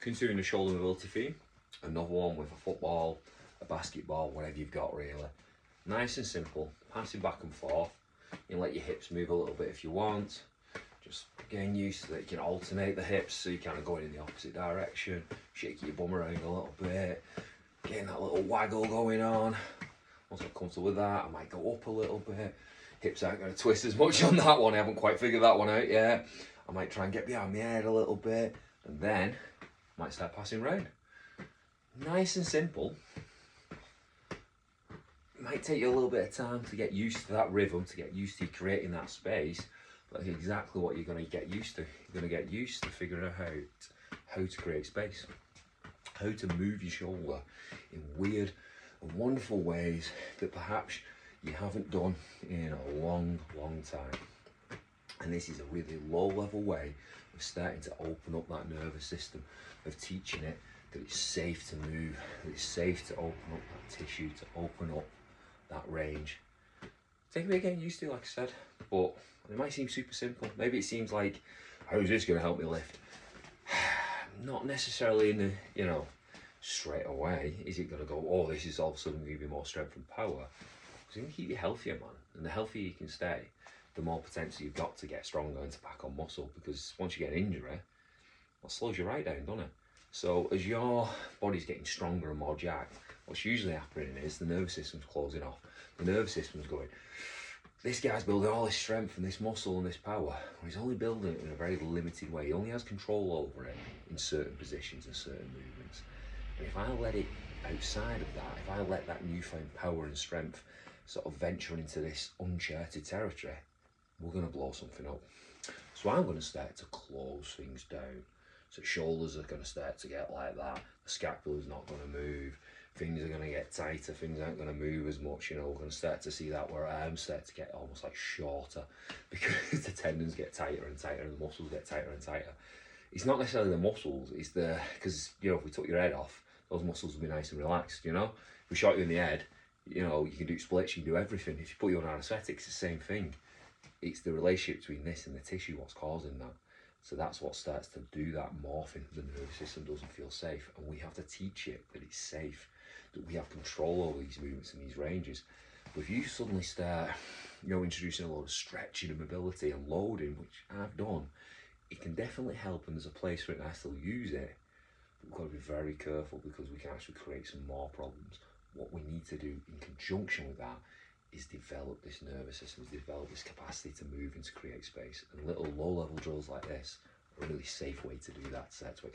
Considering a shoulder mobility theme, another one with a football, a basketball, whatever you've got really. Nice and simple, passing back and forth. You can let your hips move a little bit if you want. Just getting used to that. You can alternate the hips so you're kind of going in the opposite direction. Shake your bum around a little bit. Getting that little waggle going on. Once I'm comfortable with that, I might go up a little bit. Hips aren't going to twist as much on that one. I haven't quite figured that one out yet. I might try and get behind my head a little bit. And then I might start passing round. Nice and simple. It might take you a little bit of time to get used to that rhythm, to get used to creating that space. But that's exactly what you're going to get used to. You're going to get used to figuring out how to create space. How to move your shoulder in weird and wonderful ways that perhaps you haven't done in a long time. And this is a really low level way of starting to open up that nervous system, of teaching it that it's safe to move, that it's safe to open up that tissue, to open up that range. Take a bit of getting used to, like I said, but it might seem super simple. Maybe it seems like, how's this going to help me lift? Not necessarily in the, straight away is it going to go, oh, this is all of a sudden going to give you more strength and power. It's going to keep you healthier, man. And the healthier you can stay, the more potential you've got to get stronger and to pack on muscle. Because once you get an injury, that slows you right down, doesn't it? So as your body's getting stronger and more jacked, what's usually happening is the nervous system's closing off. The nervous system's going, this guy's building all this strength and this muscle and this power. He's only building it in a very limited way. He only has control over it in certain positions and certain movements. And if I let it outside of that, if I let that newfound power and strength sort of venture into this uncharted territory, we're going to blow something up. So I'm going to start to close things down. So shoulders are going to start to get like that. The scapula's not going to move. Things are going to get tighter. Things aren't going to move as much. We're going to start to see that where arms start to get almost like shorter because the tendons get tighter and tighter and the muscles get tighter and tighter. It's not necessarily the muscles. It's because if we took your head off, those muscles will be nice and relaxed. If we shot you in the head, you can do splits, you can do everything. If you put you on anesthetics, it's the same thing. It's the relationship between this and the tissue what's causing that. So that's what starts to do that morphing. The nervous system doesn't feel safe, and we have to teach it that it's safe, that we have control over these movements and these ranges. But if you suddenly start, introducing a lot of stretching and mobility and loading, which I've done, it can definitely help, and there's a place for it, and I still use it. But we've got to be very careful because we can actually create some more problems. What we need to do in conjunction with that is develop this nervous system, develop this capacity to move and to create space. And little low-level drills like this are a really safe way to do that, to expand.